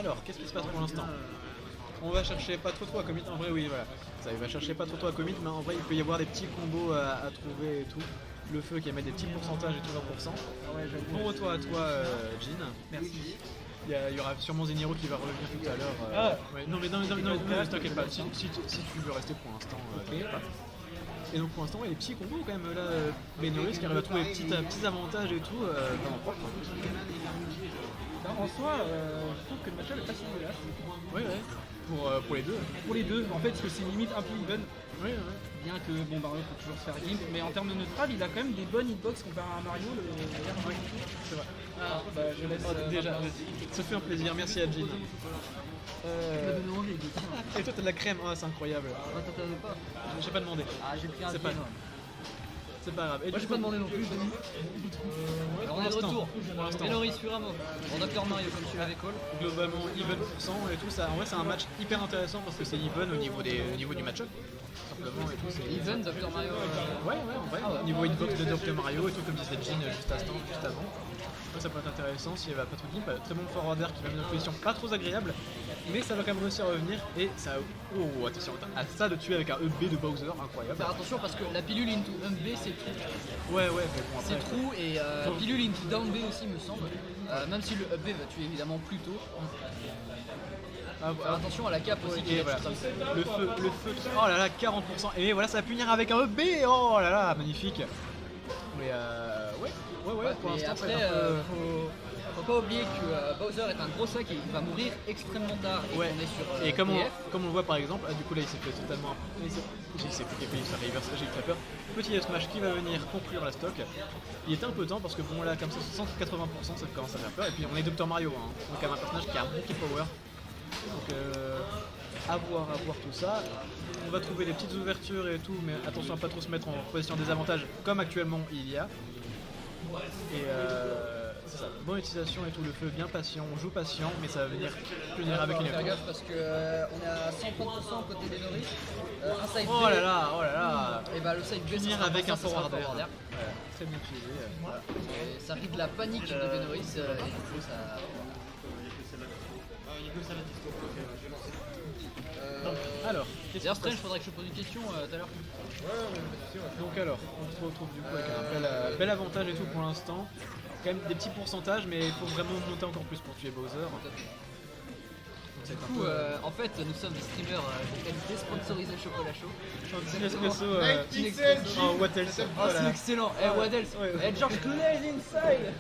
Alors, qu'est-ce qui se passe pour l'instant? On va chercher pas trop à commit, en vrai oui voilà. Ça, il va chercher pas trop à commit, mais en vrai il peut y avoir des petits combos à trouver et tout. Le feu qui émet des petits pourcentages et tout 20%. Ouais, j'avoue. Bon retour à toi Jean. Merci. Il y aura sûrement Zeniro qui va revenir tout à l'heure. Ouais, non mais t'inquiète pas, si tu veux rester pour l'instant, t'inquiète pas. Et donc pour l'instant, ouais, les petits combos quand même là, Benorius qui arrive à trouver des petits avantages et tout, vraiment propre. En soi, je trouve que le match-up est pas si dégueulasse. Ouais. Pour les deux. Pour les deux, en fait, parce que c'est limite un peu even. Ouais. Bien que, bon, Mario faut toujours se faire gimp, mais en termes de neutral, il a quand même des bonnes hitbox comparé à Mario. Ouais, c'est vrai. Bah, je laisse. Déjà, ça fait un plaisir, merci à Jean. Et toi t'as de la crème, c'est incroyable. T'en veux pas? J'ai pas demandé. Ah, j'ai pris un C'est pied, pas- non. C'est pas grave. Et Moi, j'ai pas demandé non plus. Alors, on est de retour. Pour l'instant. Meloris Furamo. Bon, Dr Mario, comme tu l'avais call. Globalement even pourcent et tout ça. En vrai c'est un match hyper intéressant parce que c'est even au niveau du match-up. Simplement et tout. C'est... Even, Dr Mario. Ouais, en vrai. Ah ouais. Niveau hitbox de Dr Mario et tout comme disait Jean juste avant. Ça peut être intéressant s'il va pas trop deep. Très bon forwarder qui va mettre une position pas trop agréable, mais ça va quand même réussir à revenir et ça. Oh attention, à ça de tuer avec un EB de Bowser, incroyable. Faire attention parce que la pilule into up B c'est trou. Ouais, mais bon après. C'est trou et pilule into down B aussi me semble. Même si le up B va tuer évidemment plus tôt. Faire attention à la cape aussi. Et voilà. Le feu. Oh là là, 40%. Et voilà, ça va punir avec un EB. Oh là là, magnifique. Mais ouais, pour Et l'instant, après, c'est un peu... faut pas oublier que Bowser est un gros sac et il va mourir extrêmement tard. Et Ouais. on est sur Et comme TF. on le voit par exemple, du coup là il s'est fait totalement. Il s'est fait ça fait reverse, j'ai eu très peur. Petit smash qui va venir conclure la stock. Il était un peu temps parce que bon là comme ça 180% ça commence à faire peur. Et puis on est Dr Mario, hein. Donc quand même un personnage qui a un bon kill power. Donc à voir tout ça. On va trouver des petites ouvertures et tout, mais attention à pas trop se mettre en position désavantage comme actuellement il y a. Et c'est ça, bonne utilisation et tout, le feu bien patient, on joue patient, mais ça va venir punir avec une Faire étoile. gaffe parce que on est à 130% côté des Noris. Un side Oh B. là là. Et bah le side B Punir ça sera avec ça, un ça sera le forwarder. forwarder. Voilà, très bien utilisé. Voilà. Et ça rit de la panique de Benoris et du coup ça. Alors, D'ailleurs Strange, faudrait que je te pose une question tout à l'heure. donc alors, on se retrouve du coup avec un bel avantage et tout pour l'instant. Quand même des petits pourcentages, mais il faut vraiment monter encore plus pour tuer Bowser. Du coup, en fait, nous sommes des streamers de qualité sponsorisés Chocolat Chaud. Espresso, what else? Oh, Voilà. c'est excellent! Eh, what else? Ouais. Eh, George Clooney is inside!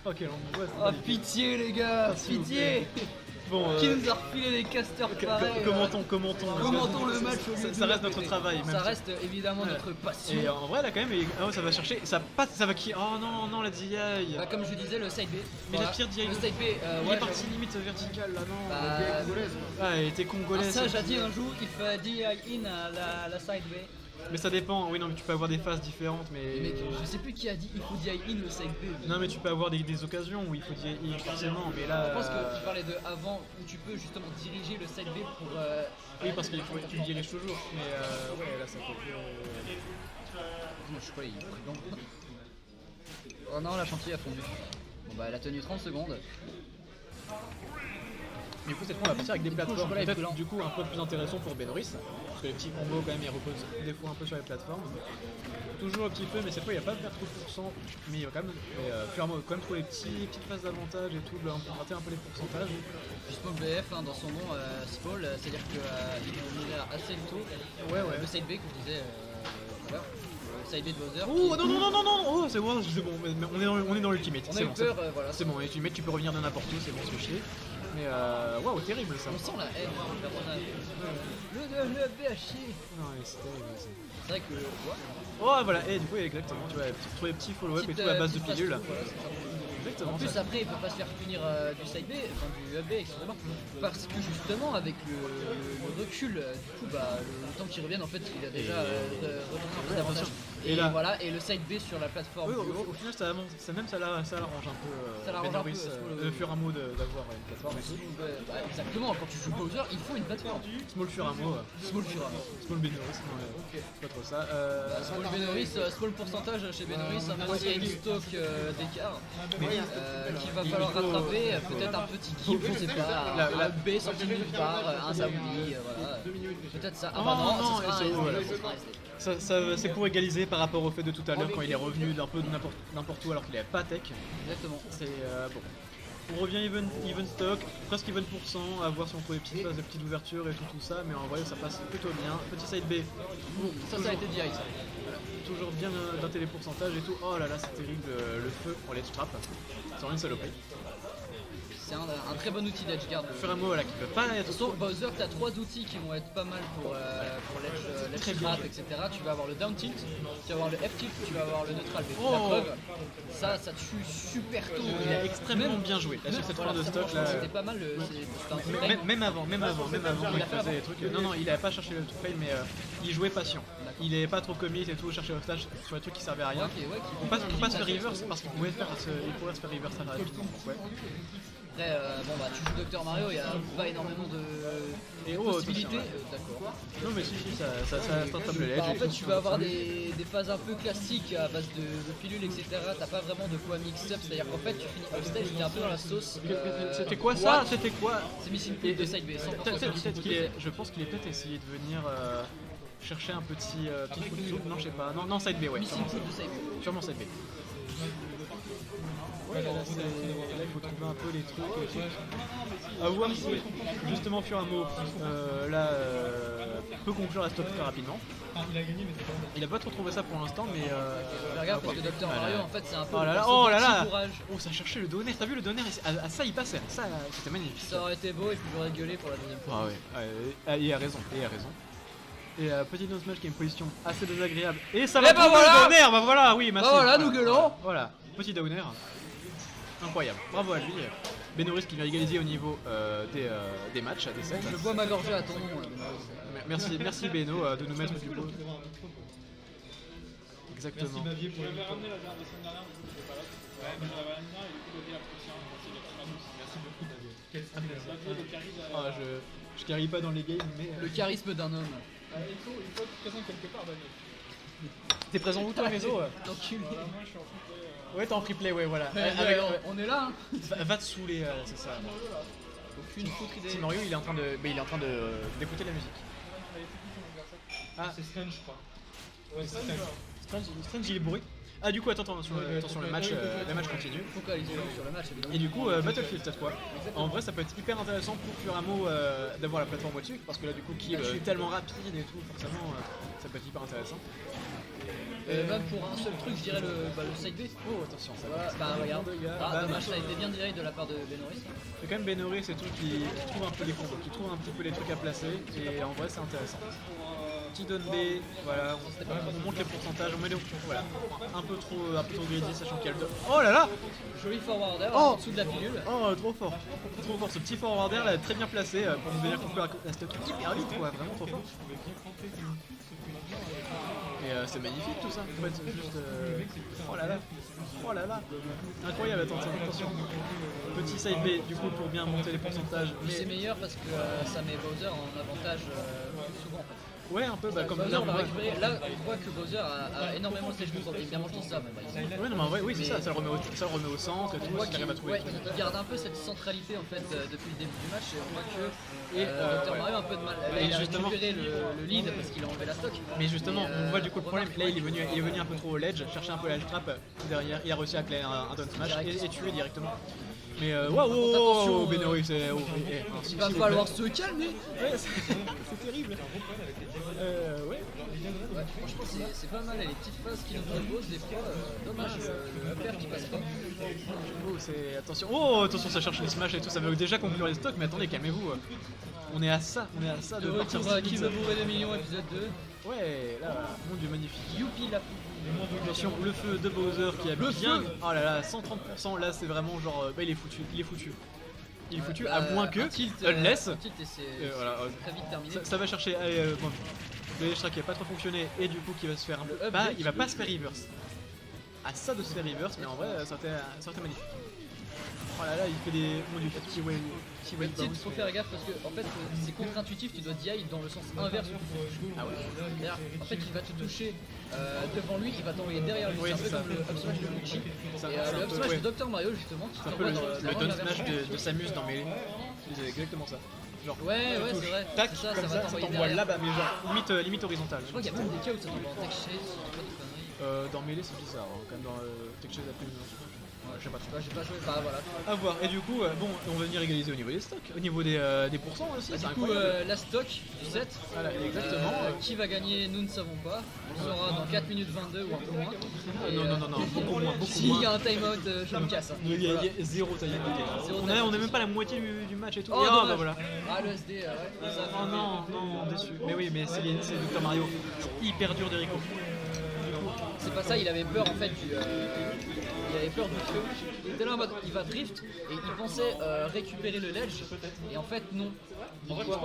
Ok, on Oh, pitié, les gars! s'il vous Pitié! Bon, Qui nous a refilé des casters pareils? commentons. Commentons le match au lieu Ça de reste le notre péter. travail. Même Ça si- reste évidemment notre passion. Et en vrai, là, quand même, ça va chercher. Ça va qui? Oh non, la DI. Bah, comme je disais, le side B. Mais la pire DI. Le side B, Il ouais, est parti limite verticale là, non? Bah, Ah, elle était congolaise. ça, j'ai dit un jour, il fait DI in la side B. Mais ça dépend, oui, non, mais tu peux avoir des phases différentes, mais. Mais je sais plus qui a dit il faut DI in le side B. Non, mais tu peux avoir des occasions où il faut dire forcément, mais là. Je pense que tu parlais de avant où tu peux justement diriger le side B pour. Oui, parce que tu le diriges toujours, mais ouais, là ça peut plus. Je crois qu'il est prudent. Oh non, la chantier a fondu. Bon bah, elle a tenu 30 secondes. Du coup, cette fois, on va partir avec des Du coup, plateformes. Chocolat est Peut-être brûlant. du coup un peu plus intéressant pour Benoris, parce que les petits combos, quand même, ils reposent des fois un peu sur les plateformes. Toujours un petit peu, mais cette fois, il n'y a pas de perte de pourcent, mais il y a quand même, quand même trouver les petites phases d'avantage et tout, on peut rater un peu les pourcentages. Puis Small BF dans son nom, Small, c'est-à-dire qu'il est assez tôt. Ouais. Le side B que je disais tout à l'heure. Le side B de Bowser. Oh non, oh, c'est bon, mais on est dans l'ultimate. On a C'est eu bon, peur, voilà. c'est bon, l'ultimate, tu peux revenir de n'importe où, c'est bon, c'est chier. Mais waouh, terrible ça. On sent la haine du personnage. Le B a chier. Non, mais c'est terrible ça. C'est vrai que. Ouais. Oh voilà, et du coup exactement, tu vois, trouver des petits follow-up et tout à base de petite pilules. passe-tout, voilà, c'est ça. Exactement. En plus ça. après il peut pas se faire punir du side B, enfin du up B excusez-moi, parce que justement avec le recul, du coup bah le temps qu'il revienne en fait il a déjà retourné un peu Ouais, d'avantage. attention. Et là, voilà, et le side B sur la plateforme oui, du haut. au final, ça l'arrange un peu. Ça l'arrange un peu, Benorris, le- Furamo d'avoir une plateforme et tout. Bah, exactement, quand tu joues Bowser, il faut une plateforme. Small Furamo, Small Furamo. Small Benorris, non, c'est pas trop ça. Small Benoris, small pourcentage chez Benoris, même s'il y a une stock d'écart qu'il va falloir rattraper, peut-être un petit gimp, je sais pas, un B sorti de nulle part, un Zaouli, voilà. Peut-être ça. Ah bah non, non, ça sera un c'est- SD, voilà. ça sera un SD. C'est pour égaliser par rapport au fait de tout à l'heure quand il est revenu d'un peu de n'importe où alors qu'il avait pas tech. Exactement. C'est bon. On revient even stock, presque even %, à voir si on trouve des petites phases de petites ouvertures et tout ça, mais en vrai ça passe plutôt bien. Petit side B. Bon, Ça a été direct ça. toujours bien dater les pourcentages et tout. Oh là là, c'est terrible le feu en ledge trap. C'est vraiment une saloperie. C'est un très bon outil d'edgeguard. Furamo voilà qui peut pas être Sur Bowser, tu as 3 outils qui vont être pas mal pour Très l'edge bien. trap, etc. Tu vas avoir le down tilt, tu vas avoir le F tilt, tu vas avoir le neutral B. Oh. La preuve, ça tue super tôt. Il a extrêmement bien joué. Là sur cette fin de stock là. C'était pas mal c'était un truc Même avant, quand il l'a fait faisait des trucs. Non, il avait pas cherché le truc fail, mais il jouait patient. Il est pas trop commit et tout, chercher le stage sur les trucs qui servaient à rien. Ok, ouais, On passe se faire reverse parce qu'il pourrait se faire reverse très rapidement. Donc, ouais. Après, bon bah tu joues Dr Mario, il y a pas énormément de Et possibilités. attention, ouais. D'accord. Non, mais si, ça rattrape le ledge. Bah, en et fait, tout. tu vas avoir des phases un peu classiques à base de pilules, etc. T'as pas vraiment de quoi mix-up, c'est-à-dire qu'en fait, tu finis upstage, t'es un peu dans la sauce. C'était quoi ça? C'était quoi? C'est Missing Pool de side B, 100% Peut-être qu'il est. Je pense qu'il est peut-être essayé de venir chercher un petit foot zoom. Non, je sais pas. Non, side B, ouais. Missing Pool de side B. Sûrement side B. Ouais, là, il faut trouver un peu les trucs. À voir si justement Furamo peut conclure la stock très rapidement. Il a pas trop trouvé ça pour l'instant, mais Regarde, parce que Dr Mario, en fait, c'est un peu oh là là, le morceau oh là de là. petit courage. Oh, ça cherchait le donner. T'as vu le donner? À ça il passait. Ça c'était magnifique. Ça aurait été beau et puis j'aurais gueulé pour la deuxième fois. Ah ouais, il a raison, Et petit no smash qui est une position assez désagréable. Et ça va bah trouver voilà. le downer, bah voilà, oui, massif. Bah voilà, nous gueulons. Voilà, petit downer. Incroyable, bravo à lui. Benoris qui vient égaliser au niveau des matchs, des sets. Je bois ma gorgée à ton nom. Benoît. Merci Beno de nous mettre du coup. Exactement. Ah, je carry pas dans les games, mais. Le charisme d'un homme. T'es présent où toi, Réseau? Enculé. Ouais, t'es en free play, ouais, voilà. On est là, hein. Va te saouler, c'est ça. Aucune foutre idée. Si Mario il est en train d'écouter la musique. Ah, C'est Strange, je crois. Ouais, c'est Strange il est bourré. Ah du coup attention le match continue. Focalisons sur le match, évidemment. Et du coup Battlefield cette fois. En vrai ça peut être hyper intéressant pour Furamo d'avoir la plateforme au-dessus parce que là du coup qui est tellement rapide et tout forcément ça peut être hyper intéressant. Même pour un seul truc, je dirais le side B. Oh attention ça Voilà, bah regarde. Ah, Bah, dommage, ça a été bien direct de la part de Benoris. C'est quand même Benoris c'est tout qui trouve un peu les combos, qui trouve un petit peu les trucs à placer et en vrai c'est intéressant. Petit donne B, voilà, on monte les pourcentages, on met les voilà, un peu trop greedy sachant qu'il y a le oh là là. Joli forwarder Oh. en dessous de la pilule. Oh trop fort, ce petit forwarder là très bien placé pour nous venir conclure la stock hyper vite quoi, vraiment trop fort. Et c'est magnifique tout ça, en fait, c'est juste oh là là, incroyable, attention. Petit side B du coup pour bien monter les pourcentages. Mais c'est meilleur parce que ça met Bowser en avantage plus souvent en fait. Ouais un peu comme Bowser va récupérer. Là, on voit que Bowser a énormément de stage control. Évidemment, je dis ça, mais bah, Ouais non mais en vrai oui c'est ça, ça le remet au centre et tout, on voit il qu'il arrive à trouver les trucs. il garde un peu cette centralité en fait depuis le début du match et on voit que Et, Dr ouais. Mario a un peu de mal. Là, Et il a justement- récupéré le lead parce qu'il a enlevé la stock. Mais justement, Et, on voit du coup le problème, remarque, là il est venu un peu trop au ledge, chercher un peu la trap derrière, il a réussi à claquer un down smash et tuer directement. Mais Attention, Benoris c'est... Il va falloir se calmer. Ouais, c'est terrible. Ouais. Ouais, franchement, c'est pas mal. Les petites phases qu'il nous propose, des fois, dommage le upper qui passe pas. Attention, ça cherche les smash et tout, ça veut déjà conclure les stocks, mais attendez, calmez-vous. On est à ça de De partir retour à si Qui vite. veut bourrer 2 millions épisode 2. Ouais, là, mon dieu, magnifique. Youpi la Attention, le feu de Bowser qui a Le bien... feu. Oh là là, 130%, là c'est vraiment genre... il est foutu. Il est foutu, à moins que... un tilt, Unless... un tilt et c'est voilà, très vite terminé. ça va chercher... le ledge track qui va pas trop fonctionner et du coup qui va se faire un peu. Le Bah, update il va qui pas veut- se faire reverse. À ça de se faire reverse, mais en vrai, ça aurait été magnifique. Oh là là, il fait des. Mon dieu, petit wave bounce. Faut faire gaffe parce que en fait c'est contre-intuitif, tu dois DI dans le sens inverse. Ah ouais. C'est-à-dire, en fait il va te toucher devant lui, il va t'envoyer derrière lui, Oui, c'est un peu c'est ça. comme le up smash de Luigi. Ça, Et c'est un le up peu- smash ouais. de Dr Mario justement qui C'est un peu t'envoie le dans down l'inverse. smash de Samus dans Melee. C'est exactement ça. Genre, Ouais, tu c'est vrai. tac, C'est ça, comme ça va ça t'envoyer t'envoie derrière. là-bas, mais genre limite horizontale. Je crois qu'il y a même des cas où ça t'envoie en tech chase, si je dis pas de conneries. Dans Melee, c'est bizarre, hein, quand même dans Tech Chase après je sais pas trop. Tu vois, j'ai pas joué, bah voilà. À voir. Et du coup, bon, on va venir égaliser au niveau des stocks, au niveau des pourcents aussi. Bah, c'est du coup, incroyable. la stock du set. Voilà, exactement. Qui va gagner, nous ne savons pas. On saura dans 4 minutes 22 ou un peu moins. Non, beaucoup moins. S'il y a un timeout, je me casse. Hein. Il y a Voilà. zéro time out. Zéro On time out. est même pas à la moitié du match et tout. Oh, et dommage. bah voilà. Ah, le SD, ouais. Ça a fait Oh non, déçu. Mais oui, mais c'est Dr Mario. C'est hyper dur d'Erico. C'est pas ça, il avait peur en fait il avait peur du feu. Il était là en mode il va drift et il pensait récupérer le ledge et en fait non. Je pense